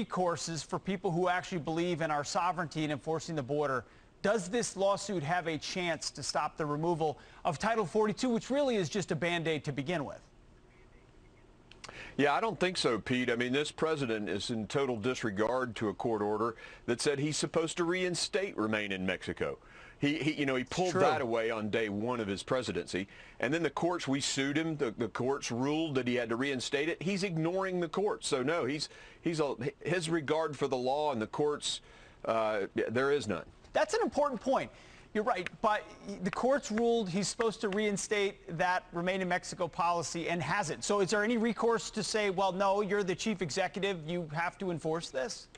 recourses for people who actually believe in our sovereignty and enforcing the border. Does this lawsuit have a chance to stop the removal of Title 42, which really is just a Band-Aid to begin with? Yeah, I don't think so, Pete. I mean, this president is in total disregard to a court order that said he's supposed to reinstate Remain in Mexico. He pulled that away on day one of his presidency. And then the courts, we sued him. The courts ruled that he had to reinstate it. He's ignoring the courts. So no, his regard for the law and the courts, there is none. That's an important point. You're right, but the courts ruled he's supposed to reinstate that Remain in Mexico policy and hasn't. So is there any recourse to say, well, no, you're the chief executive, you have to enforce this?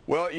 Well,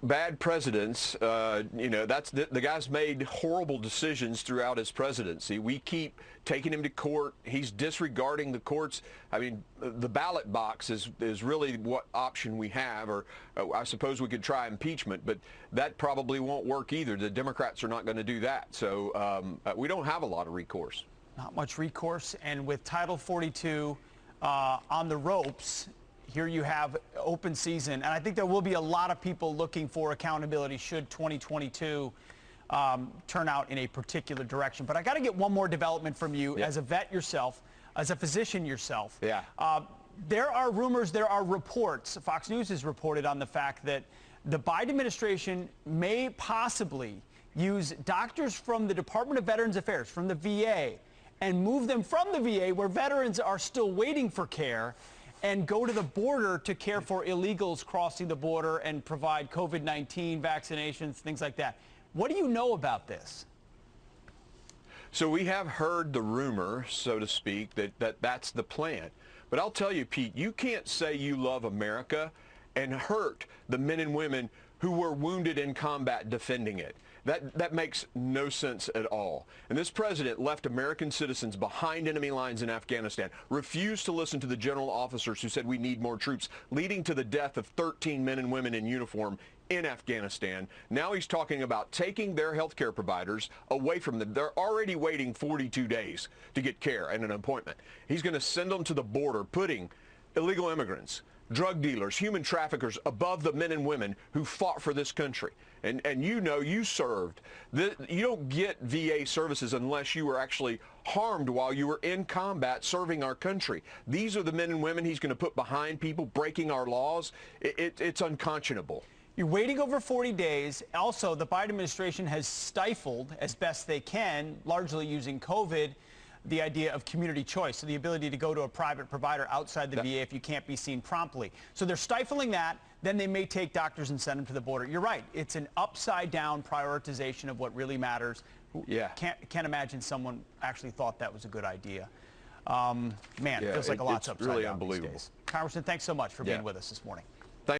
bad presidents, that's the guy's made horrible decisions throughout his presidency. We keep taking him to court. He's disregarding the courts. I mean, the ballot box is really what option we have, or I suppose we could try impeachment, but that probably won't work either. The Democrats are not going to do that. So we don't have a lot of recourse. Not much recourse. And with Title 42 on the ropes, here you have open season, and I think there will be a lot of people looking for accountability should 2022 turn out in a particular direction. But I got to get one more development from you as a vet yourself, as a physician yourself. Yeah. There are rumors, there are reports, Fox News has reported on the fact that the Biden administration may possibly use doctors from the Department of Veterans Affairs, from the VA, and move them from the VA, where veterans are still waiting for care, and go to the border to care for illegals crossing the border and provide COVID-19 vaccinations, things like that. What do you know about this? So we have heard the rumor, so to speak, that's the plan. But I'll tell you, Pete, you can't say you love America and hurt the men and women who were wounded in combat defending it. That makes no sense at all. And this president left American citizens behind enemy lines in Afghanistan, refused to listen to the general officers who said we need more troops, leading to the death of 13 men and women in uniform in Afghanistan. Now he's talking about taking their health care providers away from them. They're already waiting 42 days to get care and an appointment. He's going to send them to the border, putting illegal immigrants, drug dealers, human traffickers above the men and women who fought for this country. And you served. You don't get VA services unless you were actually harmed while you were in combat serving our country. These are the men and women he's going to put behind people breaking our laws. It's unconscionable. You're waiting over 40 days. Also, the Biden administration has stifled, as best they can, largely using COVID, the idea of community choice, so the ability to go to a private provider outside the VA if you can't be seen promptly. So they're stifling that. Then they may take doctors and send them to the border. You're right. It's an upside-down prioritization of what really matters. Yeah. Can't imagine someone actually thought that was a good idea. Man, it feels like a lot's upside down really unbelievable. these days. Congressman, thanks so much for being with us this morning.